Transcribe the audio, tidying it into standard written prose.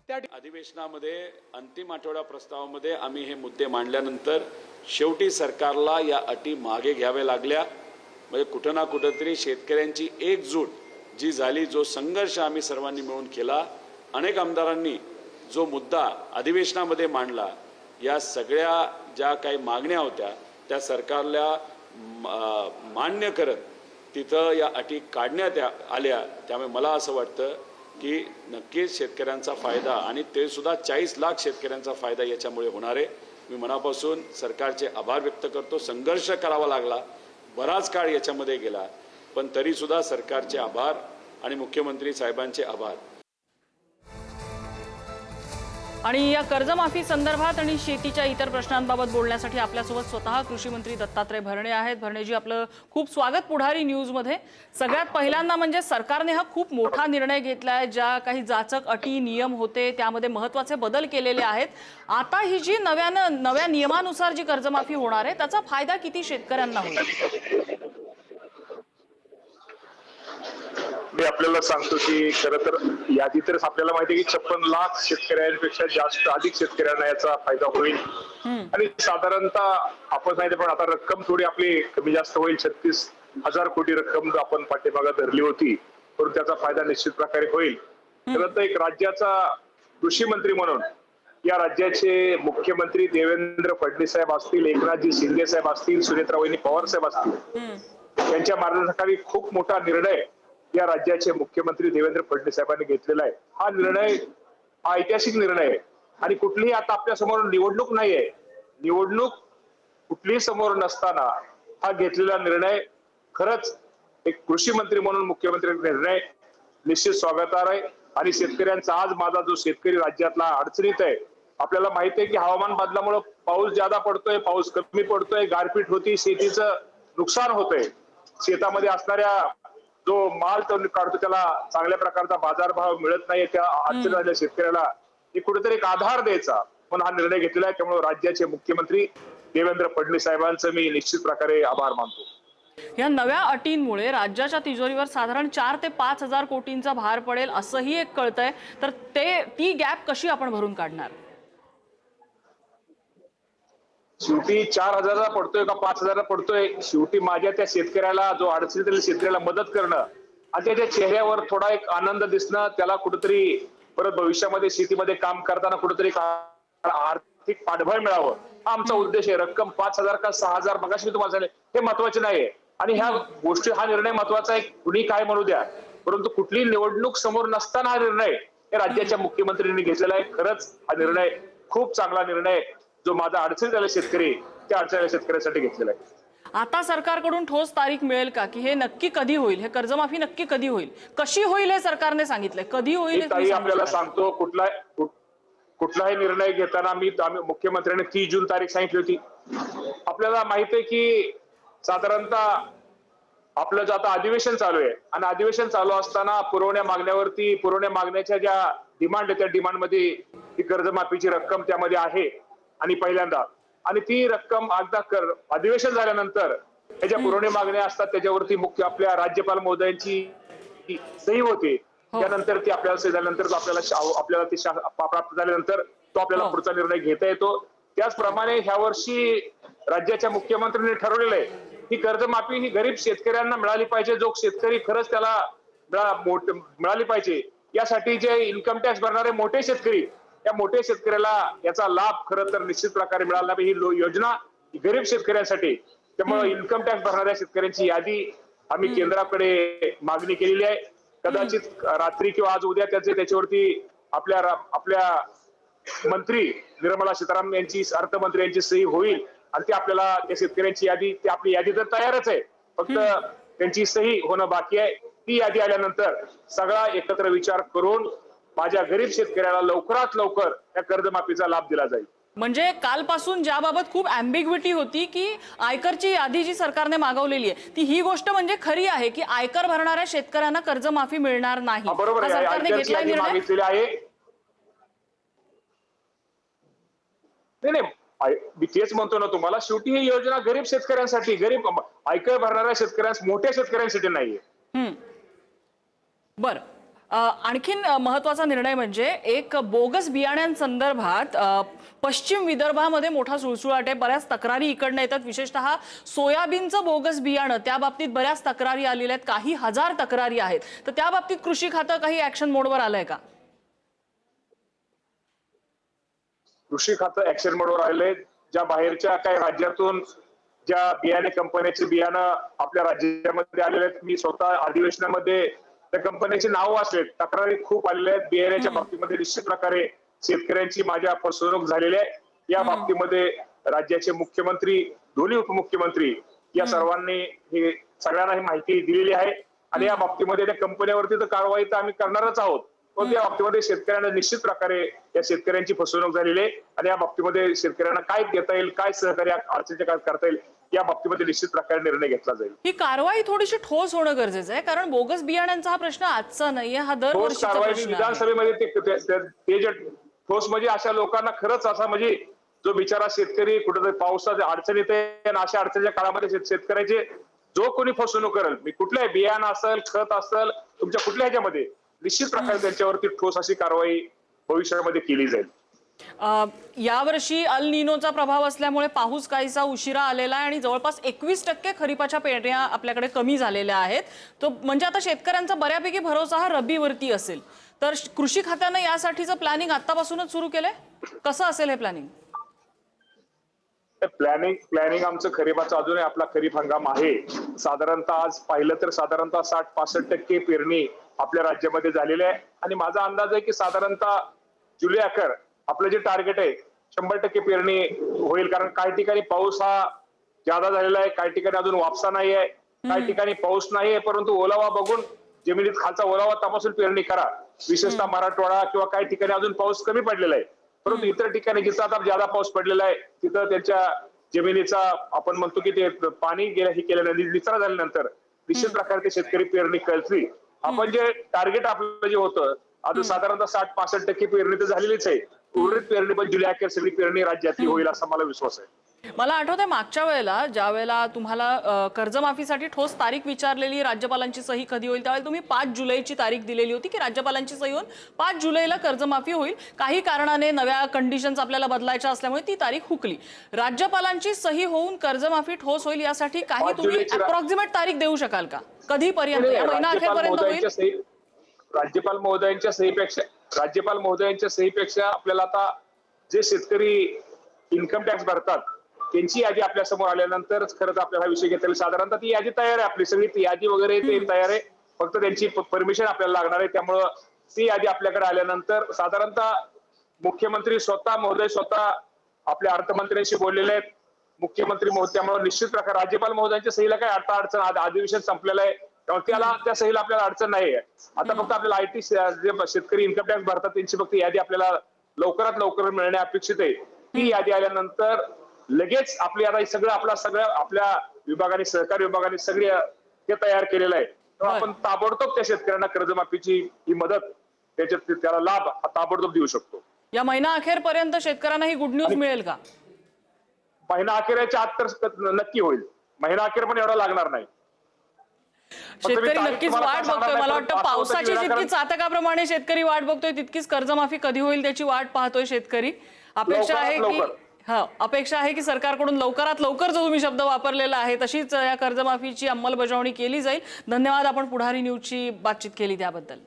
त्या अधिवेशनामध्ये अंतिम आठवडा प्रस्तावामध्ये आम्ही हे मुद्दे मांडल्यानंतर शेवटी सरकारला या अटी मागे घ्याव्या लागल्या। म्हणजे कुठं ना कुठंतरी शेतकऱ्यांची एकजूट जी झाली, जो संघर्ष आम्ही सर्वांनी मिळून केला, अनेक आमदारांनी जो मुद्दा अधिवेशनामध्ये मांडला, या सगळ्या ज्या काही मागण्या होत्या त्या सरकारला मान्य करत तिथं या अटी काढण्यात आल्या। त्यामुळे मला असं वाटतं की नक्कीच शेतकऱ्यांचा फायदा, आणि ते सुद्धा 40 लाख शेतकऱ्यांचा फायदा याच्यामुळे होणार आहे। मी मनापासून सरकारचे आभार व्यक्त करतो। संघर्ष करावा लागला, बराच काळ याच्यामध्ये गेला, पण तरी सुद्धा सरकारचे आभार आणि मुख्यमंत्री साहेबांचे आभार। आणि या कर्जमाफी संदर्भात आणि शेतीच्या इतर प्रश्नांबाबत बोलण्यासाठी आपल्यासोबत स्वतः कृषी मंत्री दत्तात्रय भरणे आहेत। भरणेजी, आपलं खूप स्वागत पुढारी न्यूज मध्ये। सगळ्यात पहिल्यांदा म्हणजे सरकारने हा खूप मोठा निर्णय घेतलाय, ज्या काही जाचक अटी नियम होते त्यामध्ये महत्त्वाचे बदल केलेले आहेत। आता ही जी नव्या नियमानुसार जी कर्जमाफी होणार आहे त्याचा फायदा किती शेतकऱ्यांना होईल? मी आपल्याला सांगतो की खरं तर यादी तर आपल्याला माहिती आहे की 56 लाख शेतकऱ्यांपेक्षा जास्त अधिक शेतकऱ्यांना याचा फायदा होईल। आणि साधारणतः आपण सांगितलं, पण आता रक्कम थोडी आपली कमी जास्त होईल। 36,000 कोटी रक्कम आपण पाठीमागे धरली होती, पण त्याचा फायदा निश्चित प्रकारे होईल। खरं तर एक राज्याचा कृषी मंत्री म्हणून या राज्याचे मुख्यमंत्री देवेंद्र फडणवीस साहेब असतील, एकनाथजी शिंदे साहेब असतील, सुनेत्रा वहिनी पवार साहेब असतील, त्यांच्या मार्गदर्शनाखाली खूप मोठा निर्णय या राज्याचे मुख्यमंत्री देवेंद्र फडणवीस साहेबांनी घेतलेला आहे। हा निर्णय हा ऐतिहासिक निर्णय आहे आणि कुठलीही आता आपल्या समोर निवडणूक नाहीये। निवडणूक कुठलीही समोर नसताना हा घेतलेला निर्णय खरंच एक कृषी मंत्री म्हणून मुख्यमंत्री निर्णय निश्चित स्वागतार्ह आहे। आणि शेतकऱ्यांचा आज माझा जो शेतकरी राज्यातला अडचणीत आहे, आपल्याला माहिती आहे की हवामान बदलामुळे पाऊस ज्यादा पडतोय, पाऊस कमी पडतोय, गारपीट होती, शेतीचं नुकसान होतंय, शेतामध्ये असणाऱ्या जो माल तो काढतो त्याला चांगल्या प्रकारचा बाजारभाव मिळत नाही, त्या अडचणी झालेल्या शेतकऱ्याला हे कुठेतरी एक आधार द्यायचा पण हा निर्णय घेतलेला आहे। त्यामुळे राज्याचे मुख्यमंत्री देवेंद्र फडणवीस साहेबांचं मी निश्चित प्रकारे आभार मानतो। या नव्या अटींमुळे राज्याच्या तिजोरीवर साधारण 4 ते 5 हजार कोटींचा भार पडेल असंही एक कळतंय, तर ती गॅप कशी आपण भरून काढणार? शेवटी 4,000 पडतोय का 5,000 पडतोय, शेवटी माझ्या त्या शेतकऱ्याला, जो अडचणीतील शेतकऱ्याला मदत करणं आणि त्याच्या चेहऱ्यावर थोडा एक आनंद दिसणं, त्याला कुठेतरी परत भविष्यामध्ये शेतीमध्ये काम करताना कुठेतरी आर्थिक पाठबळ मिळावं, हा आमचा उद्देश आहे। रक्कम 5,000 का 6,000 मगाशी मी तुम्हाला सांगितलं हे महत्वाचे नाहीये। आणि ह्या गोष्टी, हा निर्णय महत्वाचा आहे, कुणी काय म्हणू द्या, परंतु कुठली निवडणूक समोर नसताना हा निर्णय हे राज्याच्या मुख्यमंत्र्यांनी घेतलेला आहे। खरंच हा निर्णय खूप चांगला निर्णय जो माझा अडचण झालेला शेतकरी, त्या अडचणीच्या शेतकऱ्यासाठी घेतलेला आहे। आता सरकारकडून ठोस तारीख मिळेल का की हे नक्की कधी होईल, हे कर्जमाफी नक्की कधी होईल, कशी होईल हे सरकारने सांगितलंय, कधी होईल हे आपल्याला सांगतो। कुठलाही निर्णय घेताना आम्ही मुख्यमंत्र्यांनी 30 जून तारीख सांगितली होती। आपल्याला माहित आहे की साधारणतः आपलं जे आता अधिवेशन चालू आहे आणि अधिवेशन चालू असताना पुरवण्या मागण्याच्या ज्या डिमांड आहे त्या डिमांड मध्ये ही कर्जमाफीची रक्कम त्यामध्ये आहे। आणि पहिल्यांदा आणि ती रक्कम एकदा अधिवेशन झाल्यानंतर त्याच्या पुरवणी मागण्या असतात, त्याच्यावरती मुख्य आपल्या राज्यपाल महोदयांची सही होते। त्यानंतर ती आपल्याला सही झाल्यानंतर आपल्याला ती प्राप्त झाल्यानंतर तो आपल्याला पुढचा निर्णय घेता येतो। त्याचप्रमाणे ह्या वर्षी राज्याच्या मुख्यमंत्र्यांनी ठरवलेलं आहे ही कर्जमाफी ही गरीब शेतकऱ्यांना मिळाली पाहिजे, जो शेतकरी खरंच त्याला मिळाली पाहिजे, यासाठी जे इन्कम टॅक्स भरणारे मोठे शेतकरी, त्या मोठ्या शेतकऱ्याला याचा लाभ खरं तर निश्चित प्रकारे मिळाला ही योजना गरीब शेतकऱ्यांसाठी। त्यामुळे इन्कम टॅक्स भरणाऱ्या शेतकऱ्यांची यादी आम्ही केंद्राकडे मागणी केलेली आहे। कदाचित रात्री किंवा आज उद्या त्याच्यावरती आपल्या मंत्री निर्मला सीतारामन यांची, अर्थमंत्री यांची सही होईल आणि ते आपल्याला त्या शेतकऱ्यांची यादी, आपली यादी तर तयारच आहे, फक्त त्यांची सही होणं बाकी आहे। ती यादी आल्यानंतर सगळा एकत्र विचार करून माझ्या गरीब शेतकऱ्याला लवकरात लवकर त्या कर्जमाफीचा लाभ दिला जाईल। म्हणजे कालपासून ज्याबाबत खूप अँबिग्विटी होती की आयकरची यादी जी सरकारने मागवलेली आहे ती ही गोष्ट म्हणजे खरी आहे की आयकर भरणाऱ्या शेतकऱ्यांना कर्जमाफी मिळणार नाही, बरोबर आहे, सरकारने घेतला निर्णय मागितलेला आहे। नाही, मी तेच म्हणतो ना तुम्हाला, शेवटी ही योजना गरीब शेतकऱ्यांसाठी, गरीब आयकर भरणाऱ्या शेतकऱ्यांसाठी, मोठ्या शेतकऱ्यांसाठी नाहीये। बरं, आणखीन महत्त्वाचा निर्णय म्हणजे एक बोगस बियाण्यांसंदर्भात पश्चिम विदर्भामध्ये मोठा सुळसुळाट आहे. बऱ्याच तक्रारी इकडनं येतात, विशेषतः सोयाबीनचं बोगस बियाणं त्या बाबतीत बऱ्याच तक्रारी आलेल्या आहेत, काही हजार तक्रारी आहेत. तर त्या बाबतीत कृषी खातं काही ऍक्शन मोडवर आलंय का? कृषी खातं ऍक्शन मोडवर आले. ज्या बाहेरच्या काही राज्यातून ज्या बियाणे कंपन्याचे बियाणं आपल्या राज्यामध्ये आलेले आहेत, मी स्वतः अधिवेशनामध्ये त्या कंपन्याची नाव वाचले. तक्रारी खूप आलेल्या आहेत बियाण्याच्या बाबतीमध्ये. निश्चित प्रकारे शेतकऱ्यांची माझ्या फसवणूक झालेली आहे. या बाबतीमध्ये राज्याचे मुख्यमंत्री, दोन्ही उपमुख्यमंत्री या सर्वांनी हे सगळ्यांना ही माहिती दिलेली आहे आणि या बाबतीमध्ये त्या कंपन्यावरती तर कारवाई तर आम्ही करणारच आहोत. पण या बाबतीमध्ये शेतकऱ्यांना निश्चित प्रकारे या शेतकऱ्यांची फसवणूक झालेली आहे आणि या बाबतीमध्ये शेतकऱ्यांना काय देता येईल, काय सहकार्य अडचणीच्या काळात करता येईल, या बाबतीमध्ये निश्चित प्रकारे निर्णय घेतला जाईल. ही कारवाई थोडीशी ठोस होणं गरजेचं आहे, कारण बोगस बियाण्यांचा हा प्रश्न आजचा नाहीये, हा दरवर्षीचा कारवाई प्रश्न आहे. विधानसभेमध्ये ते जे ठोस म्हणजे अशा लोकांना खरंच असा म्हणजे जो बिचारा शेतकरी कुठेतरी पावसाच्या अडचणीत आहे आणि अशा अडचणीच्या काळामध्ये शेतकऱ्याचे जो कोणी फसवणूक करेल, मी कुठल्याही बियाणं असेल, खत असेल, तुमच्या कुठल्या ह्याच्यामध्ये निश्चित प्रकारे त्यांच्यावरती ठोस अशी कारवाई भविष्यामध्ये केली जाईल. यावर्षी अल निनोचा प्रभाव असल्यामुळे पाऊस काहीसा उशिरा आलेला आहे आणि जवळपास 21% खरीपाच्या पेरण्या आपल्याकडे कमी झालेल्या आहेत. तो म्हणजे आता शेतकऱ्यांचा बऱ्यापैकी भरोसा हा रब्बीवरती असेल. तर कृषी खात्यानं यासाठीचं प्लॅनिंग आतापासूनच सुरू केलंय. कसं असेल हे प्लॅनिंग? प्लॅनिंग आमचं खरीपाचं अजूनही आपला खरीप हंगाम आहे. साधारणतः आज पाहिलं तर साधारणतः 60-65% पेरणी आपल्या राज्यामध्ये झालेली आहे आणि माझा अंदाज आहे की साधारणतः जुलै अखेर आपलं जे टार्गेट आहे 100% पेरणी होईल. कारण काही ठिकाणी पाऊस हा जादा झालेला आहे, काही ठिकाणी अजून वापसा नाही आहे, काही ठिकाणी पाऊस नाही आहे, परंतु ओलावा बघून जमिनीत खालचा ओलावा तपासून पेरणी करा. विशेषतः मराठवाडा किंवा काही ठिकाणी अजून पाऊस कमी पडलेला आहे, परंतु इतर ठिकाणी जिथं आता ज्यादा पाऊस पडलेला आहे तिथं त्यांच्या जमिनीचा आपण म्हणतो की ते पाणी हे केल्यानंतर निचरा झाल्यानंतर निश्चित प्रकारे ते शेतकरी पेरणी करतील. आपण जे टार्गेट आपलं जे होतं अजून साधारणतः 60-65% पेरणी तर झालेलीच आहे. उर्वरित पेरणी पण जुलै अखेर सगळी पेरणी राज्यातली होईल असा मला विश्वास आहे. मला आठवतंय मागच्या वेळेला ज्या वेळेला तुम्हाला कर्जमाफीसाठी ठोस तारीख विचारलेली, राज्यपालांची सही कधी होईल, त्यावेळेला तुम्ही 5 जुलैची तारीख दिलेली होती की राज्यपालांची सही होऊन 5 जुलैला कर्जमाफी होईल. काही कारणाने नव्या कंडिशन्स आपल्याला बदलायच्या असल्यामुळे ती तारीख हुकली. राज्यपालांची सही होऊन कर्जमाफी ठोस होईल यासाठी काही तुम्ही अप्रॉक्सिमेट तारीख देऊ शकाल का? कधीपर्यंत? या महिना अखेरपर्यंत होईल? राज्यपाल महोदयांच्या सहीपेक्षा आपल्याला आता जे शेतकरी इन्कम टॅक्स भरतात त्यांची यादी आपल्या समोर आल्यानंतरच खरंच आपल्याला हा विषय घेता येईल. साधारणतः ती यादी तयार आहे, आपली सगळी यादी वगैरे ते तयार आहे, फक्त त्यांची परमिशन आपल्याला लागणार आहे. त्यामुळं ती यादी आपल्याकडे आल्यानंतर साधारणतः मुख्यमंत्री महोदय स्वतः आपल्या अर्थमंत्र्यांशी बोललेले आहेत. मुख्यमंत्री महोदय, त्यामुळे निश्चित प्रकारे राज्यपाल महोदयांच्या सहीला काय अडचण, अधिवेशन संपलेलं आहे त्यामुळे त्या सहीला आपल्याला अडचण नाही आहे. आता फक्त आपल्याला आयटी जे शेतकरी इन्कम टॅक्स भरतात त्यांची फक्त यादी आपल्याला लवकरात लवकर मिळणे अपेक्षित आहे. ती यादी आल्यानंतर लगेच आपली आता सगळं आपल्या विभागाने, सहकारी विभागाने सगळे हे तयार केलेलं आहे. तेव्हा आपण ताबडतोब त्या शेतकऱ्यांना कर्जमाफीची ही मदत, त्याला लाभ ताबडतोब देऊ शकतो. या महिना अखेरपर्यंत शेतकऱ्यांना ही गुड न्यूज मिळेल का? महिना अखेरच्या आत तर नक्की होईल. महिना अखेर पण एवढा लागणार नाही. शेतकरी नक्कीच वाट बघतोय. मला वाटतं पावसाची जितकी चातकाप्रमाणे शेतकरी वाट बघतोय तितकीच कर्जमाफी कधी होईल त्याची वाट पाहतोय शेतकरी. अपेक्षा आहे की सरकारकडून लवकरात लवकर जो तुम्ही शब्द वापरलेला आहे तशीच या कर्जमाफीची अंमलबजावणी केली जाईल. धन्यवाद, आपण पुढारी न्यूजची बातचीत केली त्याबद्दल.